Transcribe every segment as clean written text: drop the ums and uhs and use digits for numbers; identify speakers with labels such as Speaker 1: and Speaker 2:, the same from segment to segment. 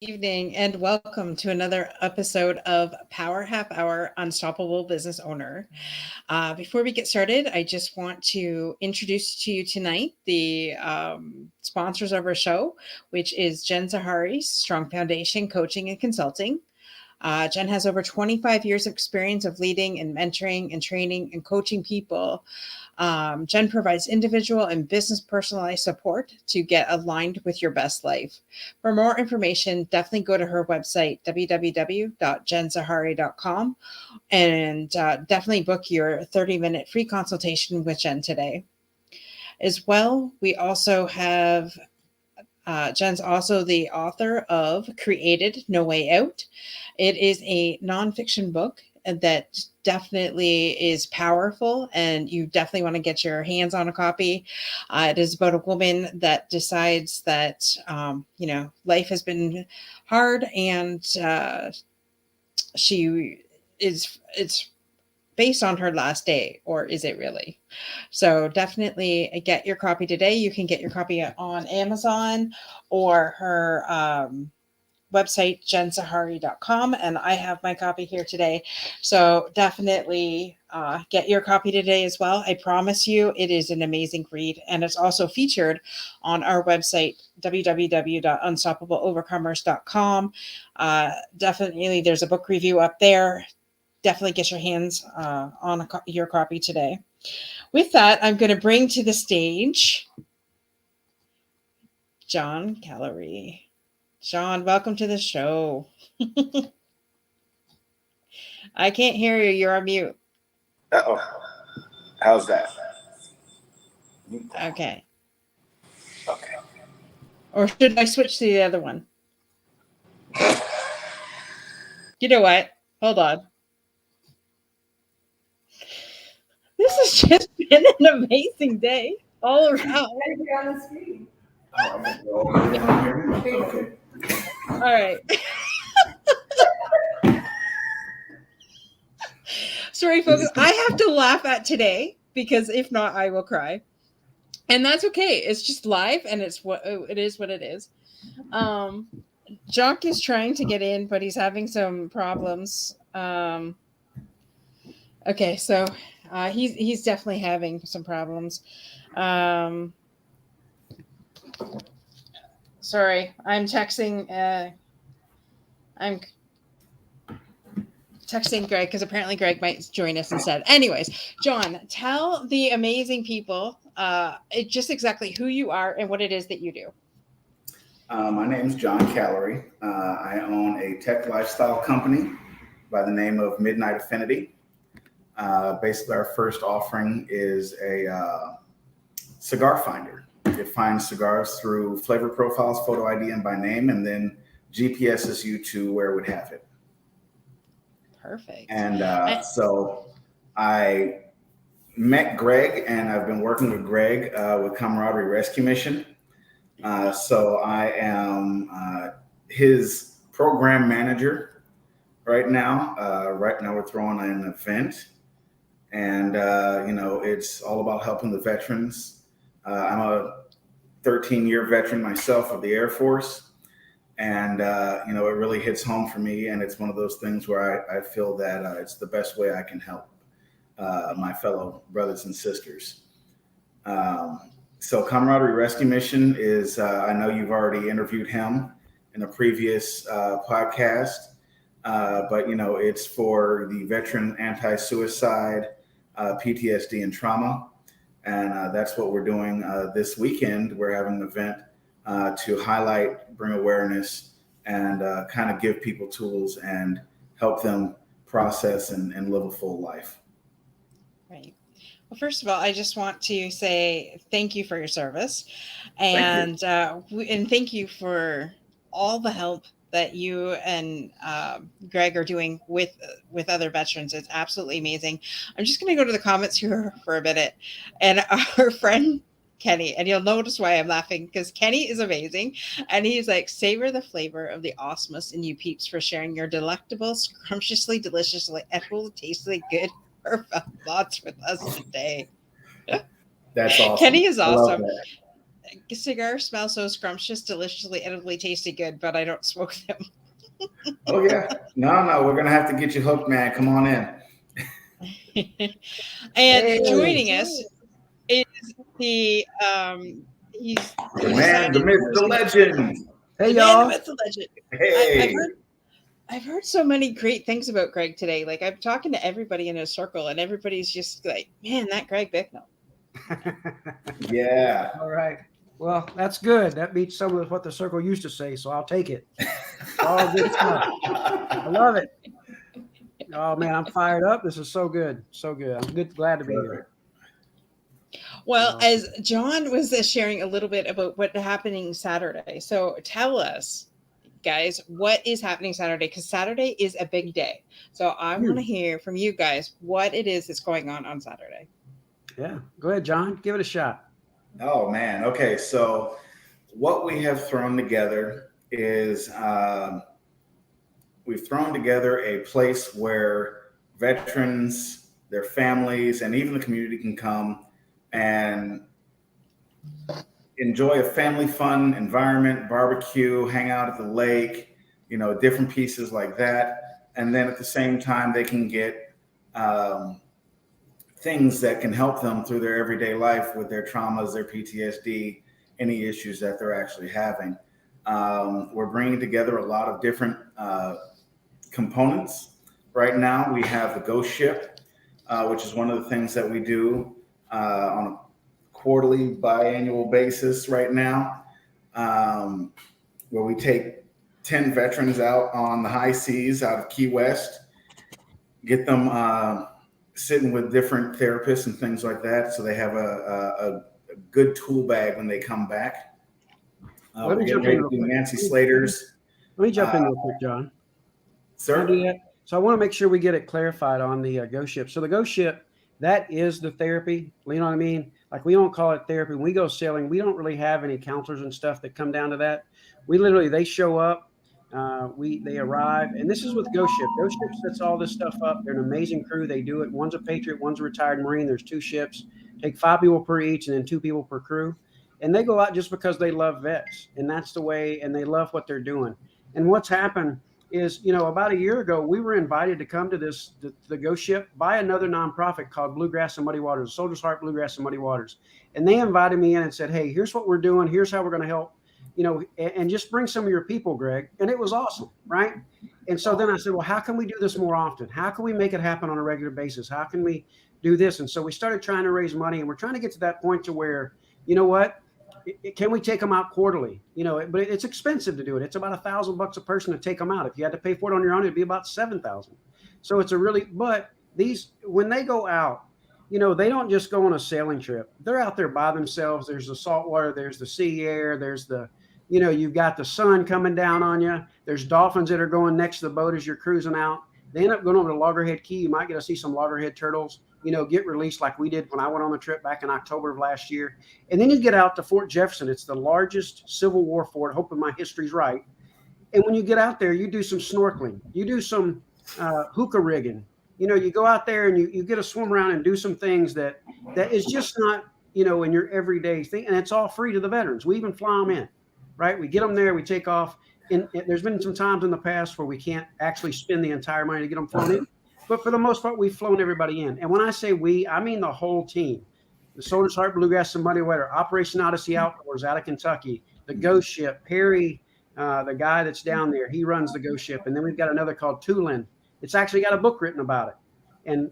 Speaker 1: evening, and welcome to another episode of Power Half Hour Unstoppable Business Owner. Before we get started, I just want to introduce to you tonight the sponsors of our show, which is Jen Zahari's Strong Foundation Coaching and Consulting. Jen has over 25 years of experience of leading and mentoring and training and coaching people. Jen provides individual and business personalized support to get aligned with your best life. For more information, definitely go to her website, www.jenzahari.com, and definitely book your 30-minute free consultation with Jen today. As well, we also have Jen's also the author of Created No Way Out. It is a nonfiction book that definitely is powerful, and you definitely want to get your hands on a copy. It is about a woman that decides that, life has been hard, and it's based on her last day, or is it really? So definitely get your copy today. You can get your copy on Amazon or her website, jenzahari.com. And I have my copy here today. So definitely get your copy today as well. I promise you it is an amazing read. And it's also featured on our website, www.unstoppableovercomers.com. Definitely there's a book review up there. Definitely get your hands on your copy today. With that, I'm going to bring to the stage John Callery. John, welcome to the show. I can't hear you. You're on mute.
Speaker 2: Uh-oh. How's that?
Speaker 1: Okay.
Speaker 2: Okay.
Speaker 1: Or should I switch to the other one? You know what? Hold on. This has just been an amazing day all around.
Speaker 2: Okay.
Speaker 1: All right. Sorry, folks. I have to laugh at today because if not, I will cry. And that's okay. It's just live, and it is what it is. Jock is trying to get in, but he's having some problems. Okay, so he's definitely having some problems. Sorry, I'm texting. I'm texting Greg because apparently Greg might join us instead. Anyways, John, tell the amazing people just exactly who you are and what it is that you do.
Speaker 2: My name is John Callery. I own a tech lifestyle company by the name of Midnight Affinity. Basically, our first offering is a cigar finder. It finds cigars through flavor profiles, photo ID, and by name, and then GPSs you to where it would have it.
Speaker 1: Perfect.
Speaker 2: And so I met Greg, and I've been working with Greg with Camaraderie Rescue Mission. So I am his program manager right now. Right now we're throwing an event, and it's all about helping the veterans. I'm a 13-year veteran myself of the Air Force, and it really hits home for me. And it's one of those things where I feel that it's the best way I can help my fellow brothers and sisters. So Camaraderie Rescue Mission is, I know you've already interviewed him in a previous podcast, but it's for the veteran anti-suicide, PTSD and trauma. And that's what we're doing this weekend. We're having an event to highlight, bring awareness, and kind of give people tools and help them process and live a full life.
Speaker 1: Right. Well, first of all, I just want to say thank you for your service, and thank you for all the help that you and Greg are doing with other veterans. It's absolutely amazing. I'm just going to go to the comments here for a minute, and our friend Kenny, and you'll notice why I'm laughing because Kenny is amazing, and he's like, savor the flavor of the awesomeness in you peeps for sharing your delectable, scrumptiously, deliciously, edible, tastily good thoughts with us today.
Speaker 2: That's awesome.
Speaker 1: Kenny is awesome. cigars smell so scrumptious, deliciously, edibly tasty good, but I don't smoke them.
Speaker 2: Oh yeah. No, we're gonna have to get you hooked, man. Come on in.
Speaker 1: And
Speaker 3: Hey.
Speaker 1: joining us is the he
Speaker 2: The man, the
Speaker 1: decided
Speaker 2: myth,
Speaker 1: he was
Speaker 2: the
Speaker 1: gonna,
Speaker 2: legend.
Speaker 3: Hey,
Speaker 1: the man, the
Speaker 3: y'all.
Speaker 1: myth, the legend.
Speaker 2: Hey.
Speaker 1: I've heard so many great things about Greg today. Like I'm talking to everybody in a circle, and everybody's just like, "Man, that Greg Bicknell."
Speaker 2: Yeah.
Speaker 3: All right. Well, that's good. That beats some of what the circle used to say, so I'll take it. All good stuff. I love it. Oh man, I'm fired up. This is so good. So good. I'm glad to be here.
Speaker 1: Well,
Speaker 3: Wow.
Speaker 1: as John was sharing a little bit about what's happening Saturday, so tell us, guys, what is happening Saturday? Because Saturday is a big day. So I want to hear from you guys what it is that's going on Saturday.
Speaker 3: Yeah. Go ahead, John. Give it a shot.
Speaker 2: Oh man. Okay. So what we have thrown together is we've thrown together a place where veterans, their families, and even the community can come and enjoy a family fun environment, barbecue, hang out at the lake, different pieces like that. And then at the same time, they can get things that can help them through their everyday life with their traumas, their PTSD, any issues that they're actually having. We're bringing together a lot of different components. Right now, we have the Ghost Ship, which is one of the things that we do on a quarterly, biannual basis right now, where we take 10 veterans out on the high seas out of Key West, get them sitting with different therapists and things like that, so they have a good tool bag when they come back.
Speaker 3: Let me
Speaker 2: We're
Speaker 3: jump
Speaker 2: getting ready
Speaker 3: in
Speaker 2: to
Speaker 3: real
Speaker 2: do
Speaker 3: quick.
Speaker 2: Nancy Slater's.
Speaker 3: Let me jump in real quick, John.
Speaker 2: Sir?
Speaker 3: So I want to make sure we get it clarified on the Ghost Ship. So the Ghost Ship, that is the therapy. You know what I mean? Like we don't call it therapy. When we go sailing, we don't really have any counselors and stuff that come down to that. We literally, they show up, they arrive, and this is with Ghost Ship. Ghost Ship sets all this stuff up. They're an amazing crew. They do it. One's a Patriot, one's a retired Marine. There's 2 ships. Take 5 people per each, and then 2 people per crew. And they go out just because they love vets, and that's the way, and they love what they're doing. And what's happened is, about a year ago, we were invited to come to the Ghost Ship by another nonprofit called Bluegrass and Muddy Waters, Soldier's Heart Bluegrass and Muddy Waters. And they invited me in and said, hey, here's what we're doing. Here's how we're going to help, and just bring some of your people, Greg. And it was awesome, right? And so then I said, well, how can we do this more often? How can we make it happen on a regular basis? How can we do this? And so we started trying to raise money, and we're trying to get to that point to where, you know what? Can we take them out quarterly? But it's expensive to do it. It's about $1,000 a person to take them out. If you had to pay for it on your own, it'd be about $7,000. So it's but when they go out, they don't just go on a sailing trip. They're out there by themselves. There's the salt water, there's the sea air, there's you've got the sun coming down on you. There's dolphins that are going next to the boat as you're cruising out. They end up going over to Loggerhead Key. You might get to see some loggerhead turtles, get released like we did when I went on the trip back in October of last year. And then you get out to Fort Jefferson. It's the largest Civil War fort, hoping my history's right. And when you get out there, you do some snorkeling. You do some hookah rigging. You go out there and you get to swim around and do some things that is just not, in your everyday thing. And it's all free to the veterans. We even fly them in, right? We get them there, we take off. And there's been some times in the past where we can't actually spend the entire money to get them flown in. But for the most part, we've flown everybody in. And when I say we, I mean the whole team. The Soldier's Heart Bluegrass and Muddy Water, Operation Odyssey Outdoors out of Kentucky, the Ghost Ship, Perry, the guy that's down there, he runs the Ghost Ship. And then we've got another called Tulin. It's actually got a book written about it.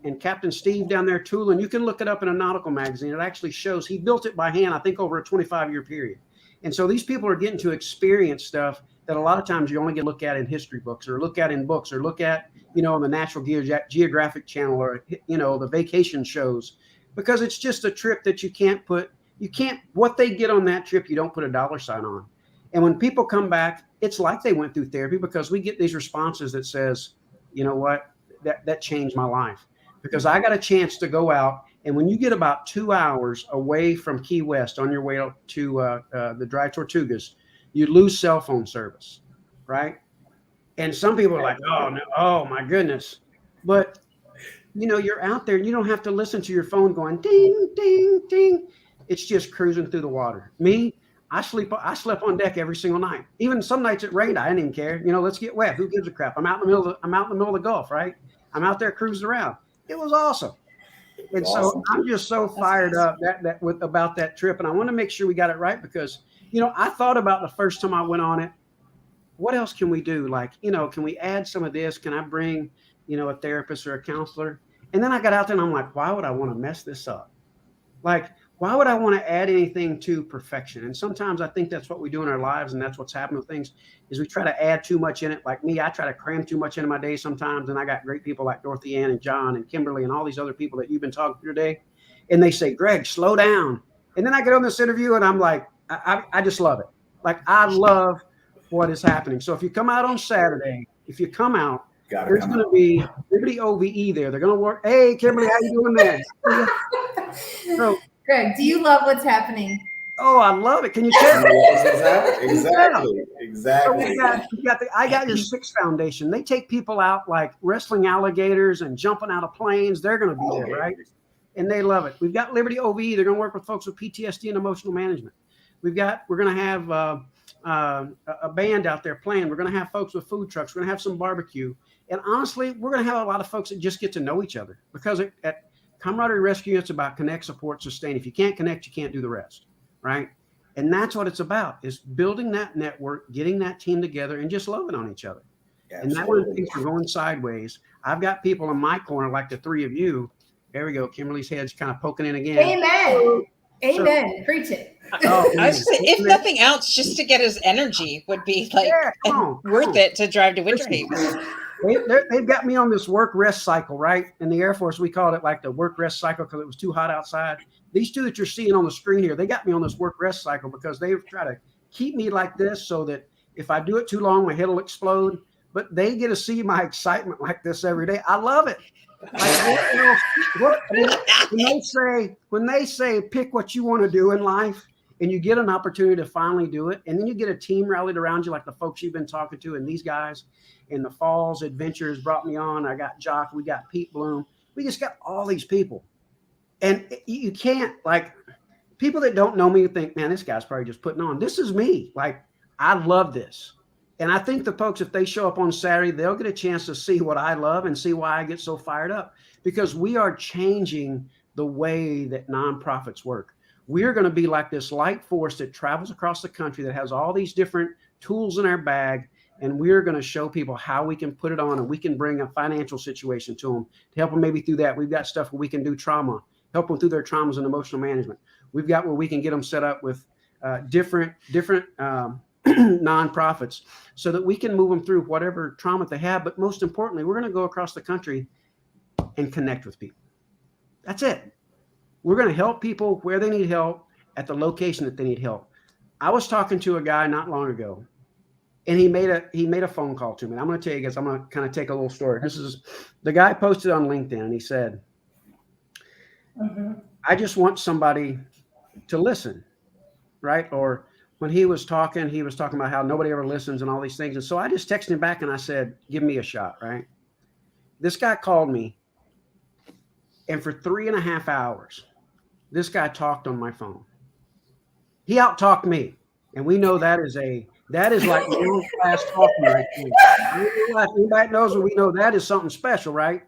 Speaker 3: And Captain Steve down there, Tulin, you can look it up in a nautical magazine. It actually shows he built it by hand, I think, over a 25-year period. And so these people are getting to experience stuff that a lot of times you only get to look at in history books or look at in books or look at, on the National Geographic Channel or, the vacation shows, because it's just a trip that what they get on that trip, you don't put a dollar sign on. And when people come back, it's like they went through therapy because we get these responses that says, you know what, that changed my life because I got a chance to go out. And when you get about 2 hours away from Key West on your way to the Dry Tortugas, you lose cell phone service, right? And some people are like, oh, no, oh, my goodness. But, you're out there and you don't have to listen to your phone going ding, ding, ding. It's just cruising through the water. Me, I slept on deck every single night. Even some nights it rained. I didn't even care. Let's get wet. Who gives a crap? I'm out in the middle of the Gulf, right? I'm out there cruising around. It was awesome. And so I'm just so fired up about that trip. And I want to make sure we got it right because, I thought about the first time I went on it, what else can we do? Like, can we add some of this? Can I bring, a therapist or a counselor? And then I got out there and I'm like, why would I want to mess this up? Like, why would I want to add anything to perfection? And sometimes I think that's what we do in our lives. And that's what's happened with things is we try to add too much in it. Like me, I try to cram too much into my day sometimes. And I got great people like Dorothy Ann and John and Kimberly and all these other people that you've been talking to today. And they say, Greg, slow down. And then I get on this interview and I'm like, I just love it. Like, I love what is happening. So if you come out on Saturday, there's going to be Liberty OVE there. They're going to work. Hey, Kimberly, how you doing there? So,
Speaker 4: Greg, do you love what's happening?
Speaker 3: Oh, I love it. Can you tell?
Speaker 2: Exactly.
Speaker 3: So I Got Your Six Foundation. They take people out like wrestling alligators and jumping out of planes. They're going to be there, right? And they love it. We've got Liberty OVE. They're going to work with folks with PTSD and emotional management. We're going to have a band out there playing. We're going to have folks with food trucks. We're going to have some barbecue. And honestly, we're going to have a lot of folks that just get to know each other because at Camaraderie Rescue, it's about connect, support, sustain. If you can't connect, you can't do the rest, right? And that's what it's about, is building that network, getting that team together, and just loving on each other. Absolutely. And that when things are going sideways, I've got people in my corner, like the three of you. There we go. Kimberly's head's kind of poking in again.
Speaker 4: Amen. Amen. Preach it.
Speaker 1: I was going to say, if nothing else, just to get his energy would be worth it to drive to Winter Haven.
Speaker 3: They've got me on this work rest cycle, right? In the Air Force, we called it like the work rest cycle because it was too hot outside. These two that you're seeing on the screen here, they got me on this work rest cycle because they try to keep me like this so that if I do it too long, my head will explode. But they get to see my excitement like this every day. I love it. When they say pick what you want to do in life, and you get an opportunity to finally do it, and then you get a team rallied around you like the folks you've been talking to and these guys. And the Falls Adventures brought me on. I got Jock. We got Pete Bloom. We just got all these people. And you can't, like, people that don't know me think, man, this guy's probably just putting on. This is me. Like, I love this. And I think the folks, if they show up on Saturday, they'll get a chance to see what I love and see why I get so fired up. Because we are changing the way that nonprofits work. We're going to be like this light force that travels across the country that has all these different tools in our bag. And we're going to show people how we can put it on, and we can bring a financial situation to them to help them maybe through that. We've got stuff where we can do trauma, help them through their traumas and emotional management. We've got where we can get them set up with different nonprofits so that we can move them through whatever trauma they have. But most importantly, we're going to go across the country and connect with people. That's it. We're going to help people where they need help at the location that they need help. I was talking to a guy not long ago, and he made a phone call to me. I'm going to tell you guys, I'm going to kind of take a little story. This is the guy posted on LinkedIn, and he said, I just want somebody to listen, right? Or when he was talking about how nobody ever listens and all these things. And so I just texted him back and I said, give me a shot, right? This guy called me, and for 3.5 hours, this guy talked on my phone. He out-talked me. And we know that is like middle class talking right there. Anybody knows what we know, that is something special, right?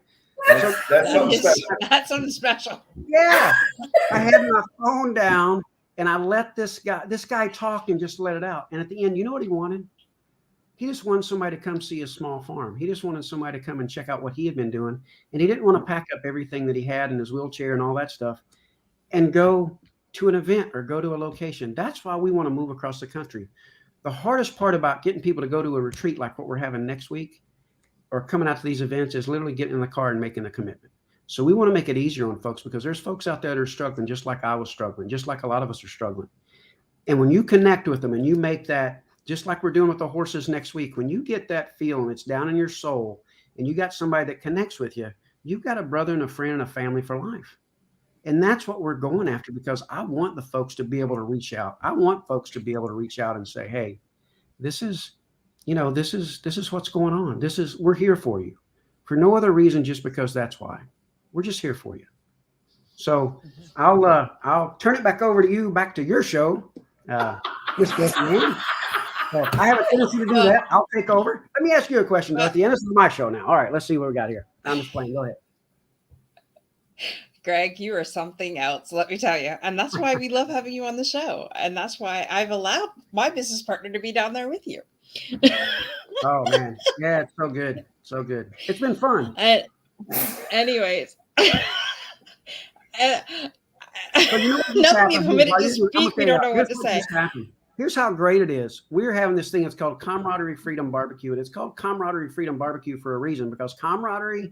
Speaker 2: That's something special.
Speaker 1: That's something special.
Speaker 3: Yeah. I had my phone down and I let this guy talk and just let it out. And at the end, you know what he wanted? He just wanted somebody to come see his small farm. He just wanted somebody to come and check out what he had been doing. And he didn't want to pack up everything that he had in his wheelchair and all that stuff and go to an event or go to a location. That's why we want to move across the country. The hardest part about getting people to go to a retreat like what we're having next week or coming out to these events is literally getting in the car and making a commitment. So we want to make it easier on folks because there's folks out there that are struggling just like I was struggling, just like a lot of us are struggling. And when you connect with them and you make that, just like we're doing with the horses next week, when you get that feeling, it's down in your soul, and you got somebody that connects with you, you've got a brother and a friend and a family for life. And that's what we're going after because I want the folks to be able to reach out. I want folks to be able to reach out and say, hey, this is what's going on. We're here for you for no other reason, just because that's why. We're just here for you. So I'll turn it back over to you, back to your show. Miss Dorothy. So I have a tendency to do that. I'll take over. Let me ask you a question, Dorothy. And this is my show now. All right, let's see what we got here. I'm just playing. Go ahead.
Speaker 1: Greg, you are something else, let me tell you. And that's why we love having you on the show. And that's why I've allowed my business partner to be down there with you.
Speaker 3: Oh, man. Yeah, it's so good. So good. It's been fun.
Speaker 1: Anyways.
Speaker 3: So you know what
Speaker 1: now that we've committed to speak, we don't know what to say.
Speaker 3: Here's how great it is. We're having this thing. It's called Camaraderie Freedom BBQ. And it's called Camaraderie Freedom BBQ for a reason, because Camaraderie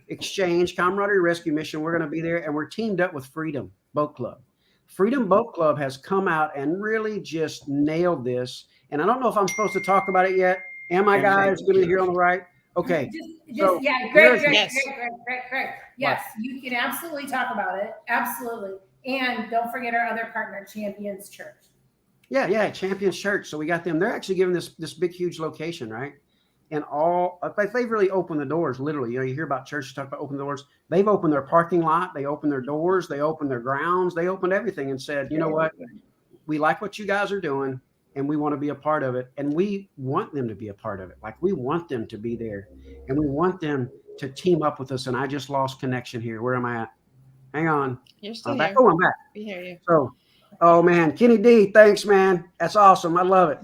Speaker 3: Exchange, Camaraderie Rescue Mission, we're going to be there, and we're teamed up with Freedom Boat Club. Freedom Boat Club has come out and really just nailed this. And I don't know if I'm supposed to talk about it yet. Am I, guys? Good to hear on the right? Okay.
Speaker 4: Greg. Yes, you can absolutely talk about it. Absolutely. And don't forget our other partner, Champions Church.
Speaker 3: Yeah, Champions Church. So we got them. They're actually giving this big, huge location, right? And they've really opened the doors, literally. You hear about churches talk about open doors. They've opened their parking lot. They opened their doors. They opened their grounds. They opened everything and said, you know what? We like what you guys are doing, and we want to be a part of it. And we want them to be a part of it. Like, we want them to be there, and we want them to team up with us. And I just lost connection here. Where am I at? Hang on.
Speaker 1: You're still
Speaker 3: back.
Speaker 1: here.
Speaker 3: Oh, I'm back.
Speaker 1: We hear you.
Speaker 3: So, oh man, Kenny D, thanks, man. That's awesome. I love it.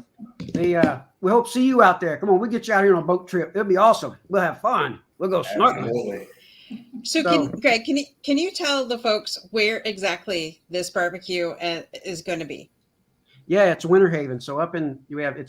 Speaker 3: We hope to see you out there. Come on, we'll get you out here on a boat trip. It'll be awesome. We'll have fun. We'll go snorkeling.
Speaker 1: So, Greg, can you tell the folks where exactly this barbecue is going to be?
Speaker 3: Yeah, it's Winter Haven. So it's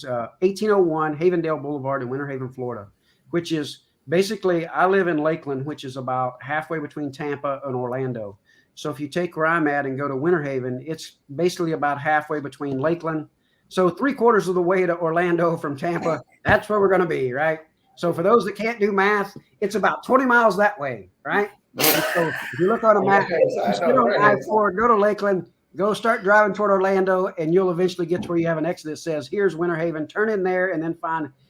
Speaker 3: 1801 Havendale Blvd in Winter Haven, Florida, which is basically, I live in Lakeland, which is about halfway between Tampa and Orlando. So if you take where I'm at and go to Winter Haven, it's basically about halfway between Lakeland. So 3/4 of the way to Orlando from Tampa, that's where we're going to be, right? So for those that can't do math, it's about 20 miles that way, right? So if you look on a map, just get on I-4, go to Lakeland, go start driving toward Orlando, and you'll eventually get to where you have an exit that says, here's Winter Haven, turn in there, and then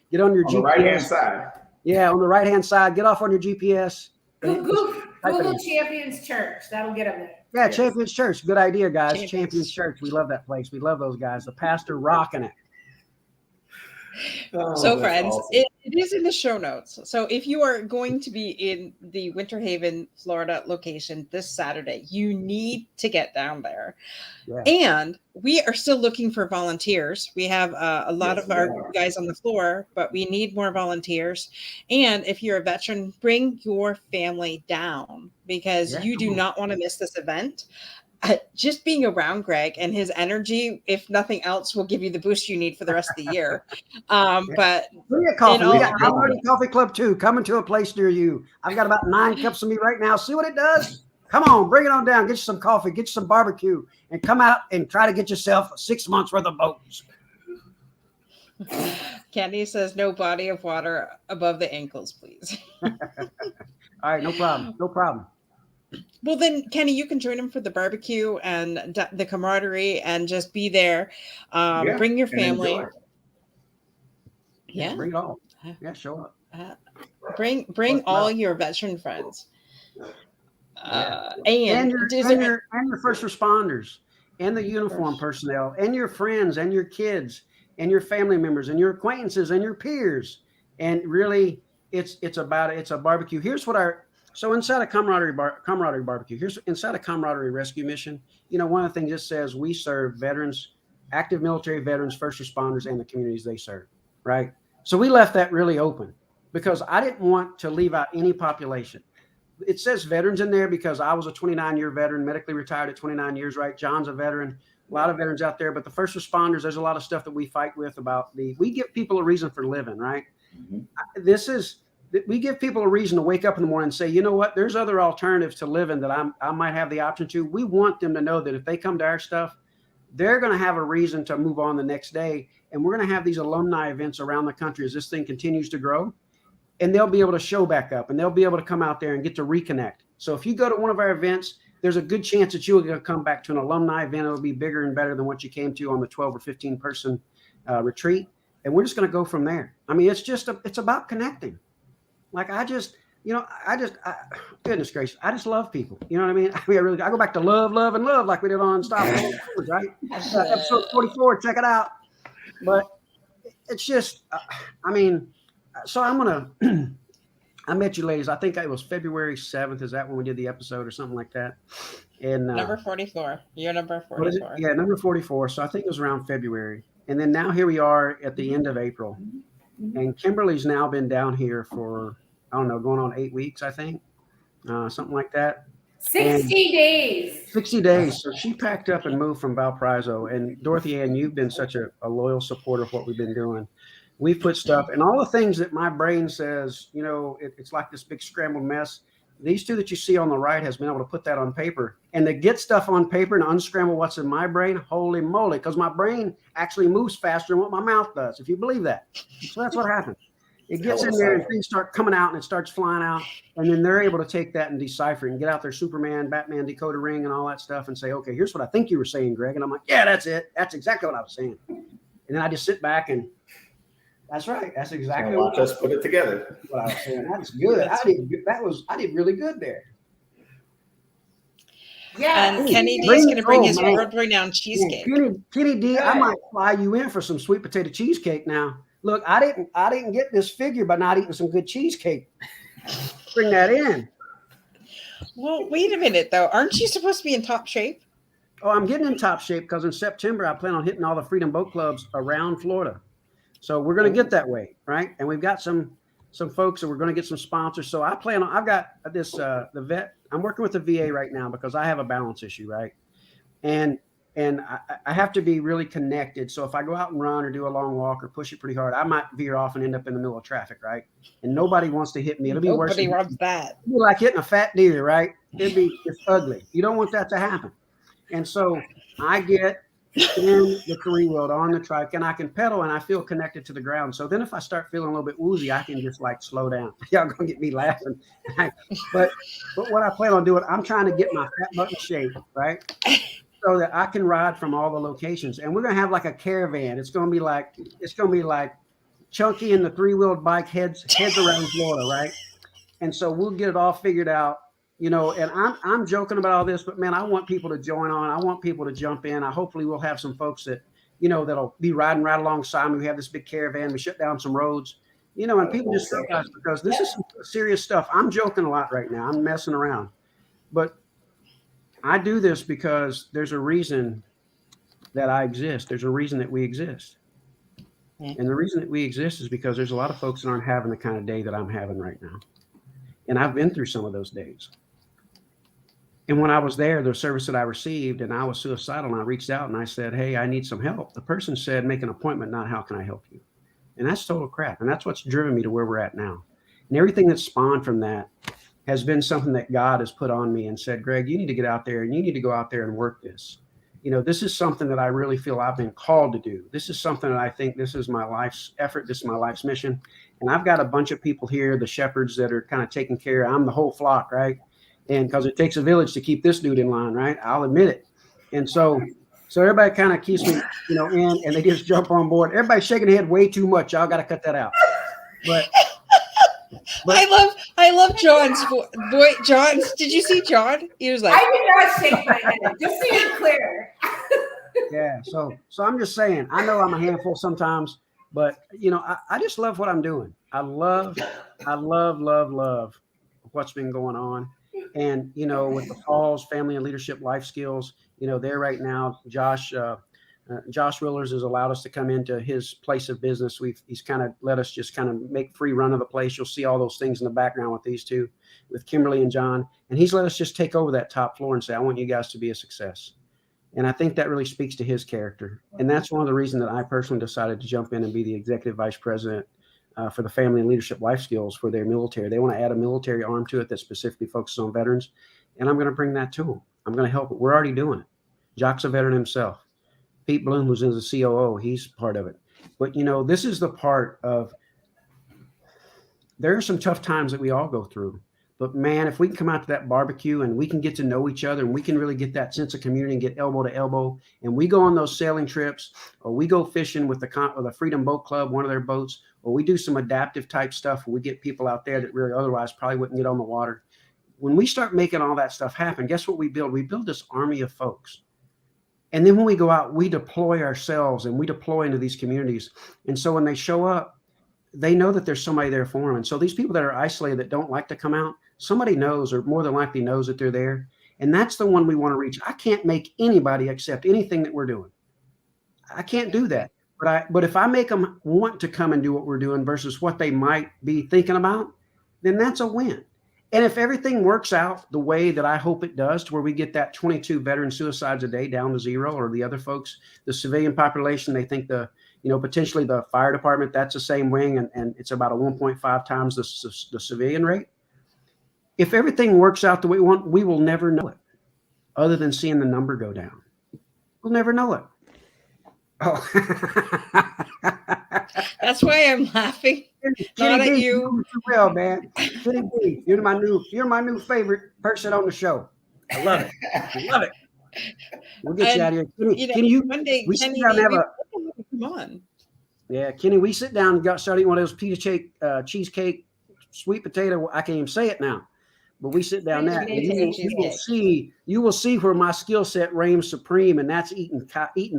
Speaker 3: get on your GPS.
Speaker 2: On the right-hand side.
Speaker 3: Yeah, on the right-hand side, get off on your GPS.
Speaker 4: Google Champions Church. That'll get them there.
Speaker 3: Yeah, Champions Church. Good idea, guys. Champions Church. We love that place. We love those guys. The pastor rocking it.
Speaker 1: So, friends, awesome. It is in the show notes. So if you are going to be in the Winter Haven, Florida location this Saturday, you need to get down there. Yeah. And we are still looking for volunteers. We have a lot of our guys on the floor, but we need more volunteers. And if you're a veteran, bring your family down, because you do not want to miss this event. Just being around Greg and his energy, if nothing else, will give you the boost you need for the rest of the year. But
Speaker 3: we got Camaraderie Coffee Club too, coming to a place near you. I've got about 9 cups of me right now. See what it does? Come on, bring it on down. Get you some coffee, get you some barbecue, and come out and try to get yourself 6 months worth of boats.
Speaker 1: Candy says no body of water above the ankles, please.
Speaker 3: All right, no problem. No problem.
Speaker 1: Well, then, Kenny, you can join him for the barbecue and the camaraderie and just be there. Bring your family.
Speaker 3: Yeah, bring it all. Yeah, show up.
Speaker 1: Bring all your veteran friends.
Speaker 3: And your first responders and the uniform personnel and your friends and your kids and your family members and your acquaintances and your peers. And really, it's a barbecue. Here's what So inside of Camaraderie BBQ, inside of Camaraderie Rescue Mission, one of the things it says, we serve veterans, active military veterans, first responders, and the communities they serve, right? So we left that really open because I didn't want to leave out any population. It says veterans in there because I was a 29-year veteran, medically retired at 29 years, right? John's a veteran, a lot of veterans out there, but the first responders, there's a lot of stuff that we fight with we give people a reason for living, right? Mm-hmm. We give people a reason to wake up in the morning and say, you know what, there's other alternatives to living that I might have the option to. We want them to know that if they come to our stuff, they're going to have a reason to move on the next day. And we're going to have these alumni events around the country as this thing continues to grow. And they'll be able to show back up and they'll be able to come out there and get to reconnect. So if you go to one of our events, there's a good chance that you're going to come back to an alumni event. It'll be bigger and better than what you came to on the 12 or 15 person retreat. And we're just going to go from there. I mean, it's about connecting. Like Goodness gracious, I just love people. You know what I mean? I go back to love, and love like we did on Unstoppable, right? Episode 44, check it out. But it's just, so I'm going to, I met you ladies. I think it was February 7th. Is that when we did the episode or something like that? And
Speaker 1: number 44. You're number 44.
Speaker 3: Yeah, number 44. So I think it was around February. And then now here we are at the end of April. And Kimberly's now been down here for, I don't know, going on 8 weeks, I think. Something like that.
Speaker 4: 60 days.
Speaker 3: 60 days. So she packed up and moved from Valparaiso. And Dorothy Ann, you've been such a loyal supporter of what we've been doing. We've put stuff and all the things that my brain says, it's like this big scrambled mess. These two that you see on the right has been able to put that on paper. And to get stuff on paper and unscramble what's in my brain, holy moly, because my brain actually moves faster than what my mouth does, if you believe that. So that's what happens. It gets in there and things start coming out and it starts flying out. And then they're able to take that and decipher it and get out their Superman, Batman decoder ring and all that stuff and say, okay, here's what I think you were saying, Greg. And I'm like, yeah, that's it. That's exactly what I was saying. And then I just sit back and that's right. That's exactly
Speaker 2: what us put it together.
Speaker 3: What I was saying. That's good. I did really good there.
Speaker 1: Yeah. And Kenny D is going to bring his world-renowned cheesecake.
Speaker 3: Kenny D, I might fly you in for some sweet potato cheesecake now. Look, I didn't get this figure by not eating some good cheesecake. Bring that in.
Speaker 1: Well, wait a minute though. Aren't you supposed to be in top shape?
Speaker 3: Oh, I'm getting in top shape because in September I plan on hitting all the Freedom Boat Clubs around Florida. So we're going to get that way, right? And we've got some folks that we're going to get some sponsors. So I've got this, the vet, I'm working with the VA right now because I have a balance issue, right? And I have to be really connected. So if I go out and run or do a long walk or push it pretty hard, I might veer off and end up in the middle of traffic, right? And nobody wants to hit me. It'll be worse.
Speaker 1: Nobody wants that.
Speaker 3: It'll be like hitting a fat deer, right? It's ugly. You don't want that to happen. And so I get in the three-wheeled on the trike and I can pedal and I feel connected to the ground. So then if I start feeling a little bit woozy, I can just like slow down. Y'all gonna get me laughing. But what I plan on doing, I'm trying to get my fat butt in shape, right? So that I can ride from all the locations. And we're gonna have like a caravan. It's gonna be like Chunky and the three-wheeled bike heads around Florida, right? And so we'll get it all figured out. And I'm joking about all this, but man, I want people to join on. I want people to jump in. Hopefully we'll have some folks that, that'll be riding right alongside me. We have this big caravan. We shut down some roads, and people just realize because this is some serious stuff. I'm joking a lot right now. I'm messing around, but I do this because there's a reason that I exist. There's a reason that we exist. And the reason that we exist is because there's a lot of folks that aren't having the kind of day that I'm having right now. And I've been through some of those days. And when I was there, the service that I received, and I was suicidal, and I reached out and I said, hey, I need some help. The person said, make an appointment, not how can I help you? And that's total crap. And that's what's driven me to where we're at now. And everything that spawned from that has been something that God has put on me and said, Greg, you need to get out there and you need to go out there and work this. This is something that I really feel I've been called to do. This is something that I think this is my life's effort. This is my life's mission. And I've got a bunch of people here, the shepherds that are kind of taking care. I'm the whole flock, right? And because it takes a village to keep this dude in line, right? I'll admit it. And so everybody kind of keeps me, in, and they just jump on board. Everybody's shaking their head way too much. Y'all got to cut that out. But
Speaker 1: I love John's boy. John's. Did you see John? He was like,
Speaker 4: I did not shake my head. Just so you're clear.
Speaker 3: Yeah. So I'm just saying. I know I'm a handful sometimes, but I just love what I'm doing. I love what's been going on. And, with the Falls Family and Leadership Life Skills, there right now, Josh Willers has allowed us to come into his place of business. He's kind of let us just kind of make free run of the place. You'll see all those things in the background with these two, with Kimberly and John. And he's let us just take over that top floor and say, I want you guys to be a success. And I think that really speaks to his character. And that's one of the reasons that I personally decided to jump in and be the executive vice president for the Family and Leadership Life Skills for their military. They want to add a military arm to it that specifically focuses on veterans. And I'm going to bring that to them. I'm going to help it. We're already doing it. Jock's a veteran himself. Pete Bloom, who's in the COO, he's part of it. But, this is the part of, there are some tough times that we all go through. But man, if we can come out to that barbecue and we can get to know each other and we can really get that sense of community and get elbow to elbow, and we go on those sailing trips, or we go fishing with the Freedom Boat Club, one of their boats, or we do some adaptive type stuff where we get people out there that really otherwise probably wouldn't get on the water. When we start making all that stuff happen, guess what we build? We build this army of folks. And then when we go out, we deploy ourselves and we deploy into these communities. And so when they show up, they know that there's somebody there for them. And so these people that are isolated that don't like to come out, somebody knows, or more than likely knows, that they're there. And that's the one we want to reach. I can't make anybody accept anything that we're doing. I can't do that. But if I make them want to come and do what we're doing versus what they might be thinking about, then that's a win. And if everything works out the way that I hope it does, to where we get that 22 veteran suicides a day down to zero, or the other folks, the civilian population, they think potentially the fire department, that's the same wing, and it's about a 1.5 times the civilian rate. If everything works out the way we want, we will never know it, other than seeing the number go down. We'll never know it. Oh,
Speaker 1: that's why I'm laughing. Not at you.
Speaker 3: Well, man, Kenny B, you're my new favorite person on the show. I love it. I love it. We'll get you out of here. Kenny,
Speaker 1: one day,
Speaker 3: we sit down and have
Speaker 1: come on.
Speaker 3: Yeah, Kenny, we sit down and start eating one of those cheesecake, sweet potato. I can't even say it now, but we sit down there. You will see where my skill set reigns supreme, and that's eating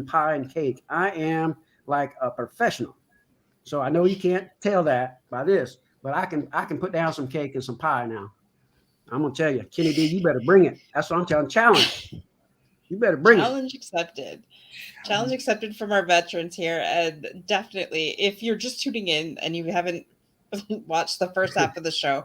Speaker 3: pie and cake. I am like a professional. So I know you can't tell that by this, but I can put down some cake and some pie now. I'm gonna tell you, Kenny D, you better bring it. That's what I'm telling. Challenge. You better bring
Speaker 1: Challenge accepted. Challenge accepted from our veterans here. And definitely, if you're just tuning in and you haven't watched the first half of the show,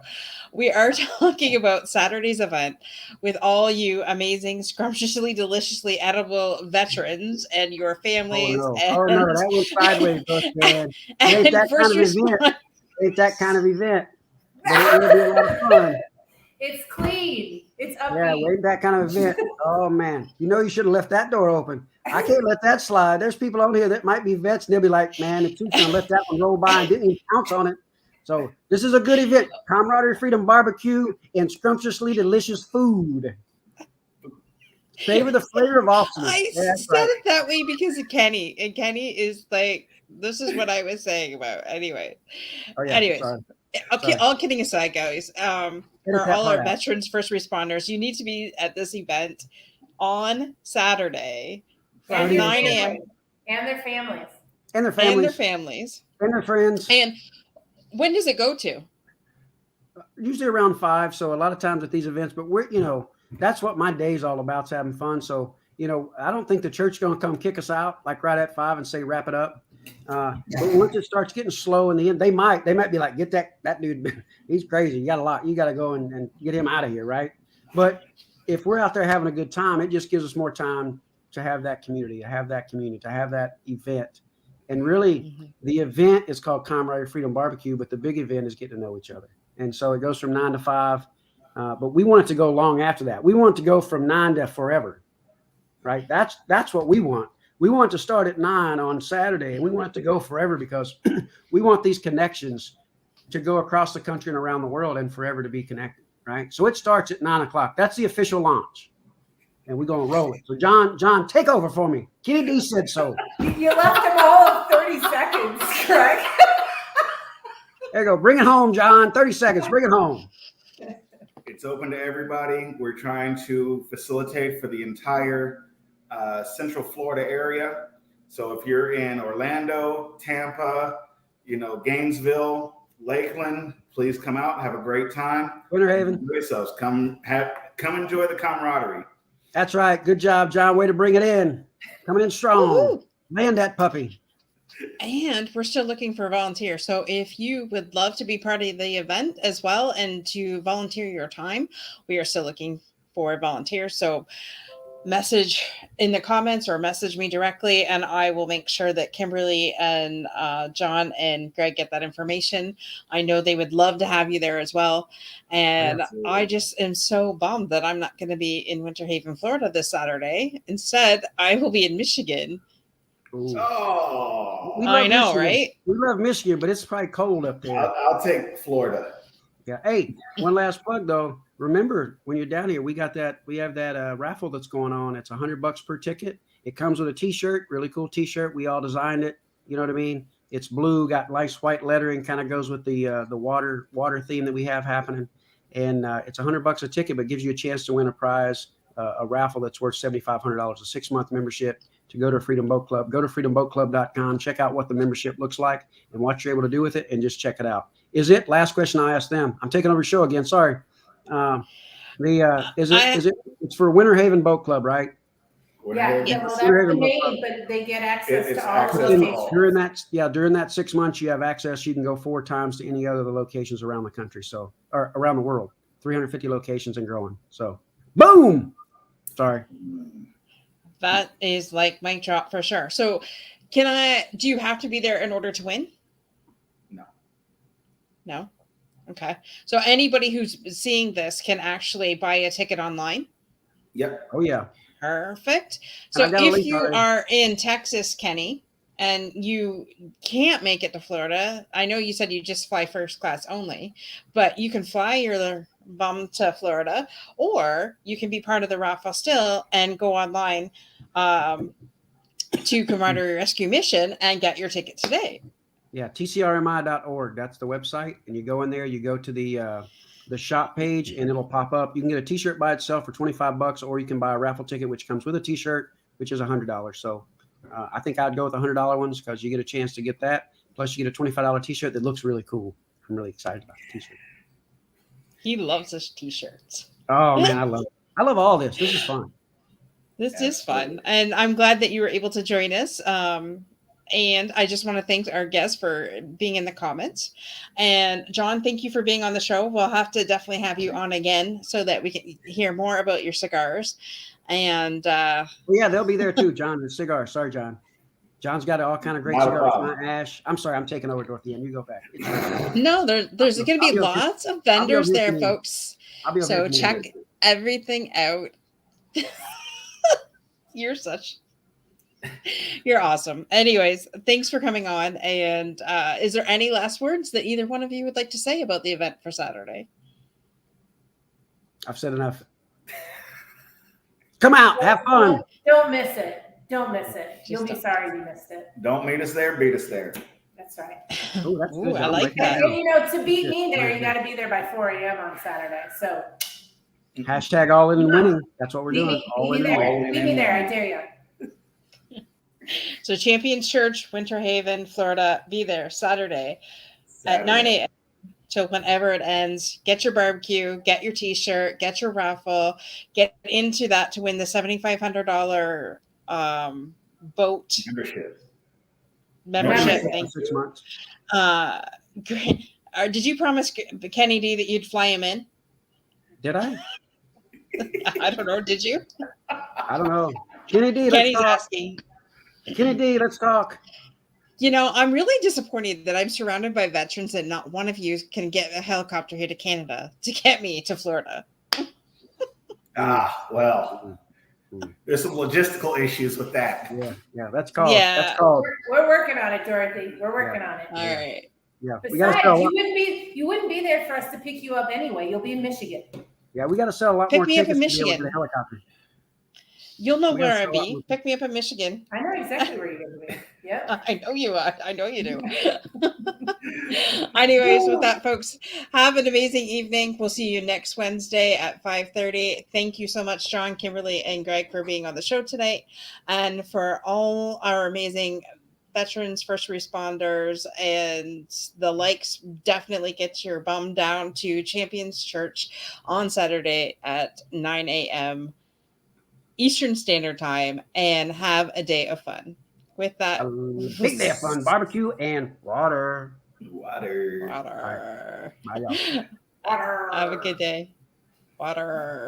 Speaker 1: we are talking about Saturday's event with all you amazing, scrumptiously, deliciously edible veterans and your families.
Speaker 3: Oh no, that went sideways, man. It ain't that kind of event. It's that kind of event, but it will be a lot of fun.
Speaker 4: It's clean. It's upbeat.
Speaker 3: Yeah, wait, that kind of event. Oh man, you should have left that door open. I can't let that slide. There's people on here that might be vets, and they'll be like, "Man, the chief's gonna let that one roll by and didn't even pounce on it." So this is a good event. Camaraderie Freedom BBQ and scrumptiously delicious food. Savor the flavor of awesomeness.
Speaker 1: I said it that way because of Kenny, and Kenny is like, this is what I was saying about. Anyway, anyways. Sorry. Okay, all kidding aside, guys. For all our veterans, first responders, you need to be at this event on Saturday from 9 a.m.
Speaker 4: And their families.
Speaker 3: And their families.
Speaker 1: And their families.
Speaker 3: And their friends.
Speaker 1: And when does it go to?
Speaker 3: Usually around 5. So a lot of times at these events, but that's what my day is all about, is having fun. So, I don't think the church is going to come kick us out like right at 5 and say, wrap it up. But once it starts getting slow in the end, they might be like, get that dude, he's crazy. You got to go and get him out of here. Right. But if we're out there having a good time, it just gives us more time to have that community, to have that event. And really the event is called Camaraderie Freedom BBQ, but the big event is getting to know each other. And so it goes from 9 to 5. But we want it to go long after that. We want it to go from 9 to forever. Right. That's what we want. We want to start at 9 on Saturday, and we want it to go forever, because we want these connections to go across the country and around the world and forever to be connected, right? So it starts at 9 o'clock. That's the official launch, and we're going to roll it. So John, take over for me. Kenny D said so.
Speaker 4: You left him all of 30 seconds, correct?
Speaker 3: There you go. Bring it home, John. 30 seconds. Bring it home.
Speaker 2: It's open to everybody. We're trying to facilitate for the entire Central Florida area. So if you're in Orlando, Tampa, Gainesville, Lakeland, please come out and have a great time.
Speaker 3: Winter Haven.
Speaker 2: Enjoy yourselves. Come enjoy the camaraderie.
Speaker 3: That's right. Good job, John. Way to bring it in. Coming in strong. Woo-hoo. Land that puppy.
Speaker 1: And we're still looking for volunteers. So if you would love to be part of the event as well and to volunteer your time, we are still looking for volunteers. So message in the comments or message me directly, and I will make sure that Kimberly and John and Greg get that information. I know they would love to have you there as well. And absolutely. I just am so bummed that I'm not going to be in Winter Haven, Florida this Saturday. Instead, I will be in Michigan.
Speaker 3: Ooh.
Speaker 2: Oh,
Speaker 1: I know,
Speaker 3: Michigan.
Speaker 1: Right?
Speaker 3: We love Michigan, but it's probably cold up there.
Speaker 2: I'll take Florida.
Speaker 3: Yeah. Hey, one last plug though. Remember, when you're down here, we have that raffle that's going on. It's $100 per ticket. It comes with a T-shirt, really cool T-shirt. We all designed it. You know what I mean? It's blue, got nice white lettering, kind of goes with the water theme that we have happening. And it's $100 a ticket, but gives you a chance to win a prize, a raffle that's worth $7,500, a 6-month membership to go to Freedom Boat Club. Go to freedomboatclub.com, check out what the membership looks like and what you're able to do with it, and just check it out. Is it? Last question I asked them. I'm taking over the show again. Sorry. It's for Winter Haven Boat Club, right?
Speaker 4: Yeah,
Speaker 1: Yes.
Speaker 4: well, that's the name, but they get access
Speaker 2: It's
Speaker 4: to all
Speaker 2: access
Speaker 4: the
Speaker 2: to
Speaker 4: locations.
Speaker 3: During that 6 months, you have access. You can go 4 times to any other of the locations around the country. So, or around the world, 350 locations and growing. So, boom. Sorry.
Speaker 1: That is like mic drop for sure. So do you have to be there in order to win? No. Okay. So anybody who's seeing this can actually buy a ticket online?
Speaker 2: Yep.
Speaker 3: Oh, yeah.
Speaker 1: Perfect. So if you are in Texas, Kenny, and you can't make it to Florida, I know you said you just fly first class only, but you can fly your bum to Florida, or you can be part of the raffle still and go online to Camaraderie Rescue Mission and get your ticket today.
Speaker 3: Yeah, tcrmi.org. That's the website. And you go in there, you go to the shop page, and it'll pop up. You can get a T-shirt by itself for $25, or you can buy a raffle ticket, which comes with a T-shirt, which is $100. So I think I'd go with the $100 ones because you get a chance to get that. Plus, you get a $25 T-shirt that looks really cool. I'm really excited about the T-shirt.
Speaker 1: He loves his T-shirts.
Speaker 3: Oh man, I love it. I love all this. This is fun.
Speaker 1: This is fun, and I'm glad that you were able to join us. And I just want to thank our guests for being in the comments. And John, thank you for being on the show. We'll have to definitely have you on again so that we can hear more about your cigars. And
Speaker 3: yeah, they'll be there too, John. The cigars. Sorry, John. John's got all kind of great cigars. My ash. I'm sorry, I'm taking over, Dorothy, and you go back.
Speaker 1: No, there's going to be lots of vendors there, folks. So check everything out. You're awesome. Anyways, thanks for coming on. And is there any last words that either one of you would like to say about the event for Saturday?
Speaker 3: I've said enough. Come out, have fun.
Speaker 4: Don't miss it. Don't miss it. You'll be sorry you missed it.
Speaker 2: Don't meet us there, beat us there.
Speaker 4: That's right.
Speaker 3: Oh, that's good.
Speaker 1: I like that.
Speaker 4: And, you know, to beat me there, you got to be there by 4 a.m. on Saturday. So
Speaker 3: hashtag all in winning. That's what we're doing.
Speaker 4: Meet me there. I dare you.
Speaker 1: So Champions Church, Winter Haven, Florida, be there Saturday at 9 a.m. till whenever it ends. Get your barbecue, get your T-shirt, get your raffle, get into that to win the $7,500 boat membership. Thank you.
Speaker 3: 6 months.
Speaker 1: Great. Did you promise Kenny D that you'd fly him in?
Speaker 3: Did I?
Speaker 1: I don't know. Did you?
Speaker 3: I don't know. Kenny D,
Speaker 1: Kenny's asking.
Speaker 3: Kenny D, let's talk.
Speaker 1: You know, I'm really disappointed that I'm surrounded by veterans and not one of you can get a helicopter here to Canada to get me to Florida.
Speaker 2: Well, there's some logistical issues with that.
Speaker 3: Yeah, that's called.
Speaker 1: Yeah.
Speaker 3: That's called.
Speaker 4: We're working on it, Dorothy. We're working on it.
Speaker 1: All right.
Speaker 3: Yeah.
Speaker 4: Besides, you wouldn't be there for us to pick you up anyway. You'll be in Michigan.
Speaker 3: Yeah, we got to sell a lot
Speaker 1: Pick
Speaker 3: more
Speaker 1: me up
Speaker 3: tickets
Speaker 1: in
Speaker 3: to be able to
Speaker 1: Michigan.
Speaker 3: get a helicopter.
Speaker 1: You'll know where I'll be. Pick me up in Michigan.
Speaker 4: I know exactly where you're going to be. Yeah.
Speaker 1: I know you are. I know you do. Anyways, with that, folks, have an amazing evening. We'll see you next Wednesday at 5:30. Thank you so much, John, Kimberly, and Greg for being on the show tonight. And for all our amazing veterans, first responders, and the likes, definitely get your bum down to Champions Church on Saturday at 9 a.m. Eastern Standard Time and have a day of fun. With that,
Speaker 3: big day of fun, barbecue and water.
Speaker 2: Water.
Speaker 3: Bye, y'all.
Speaker 4: Water.
Speaker 1: Have a good day. Water.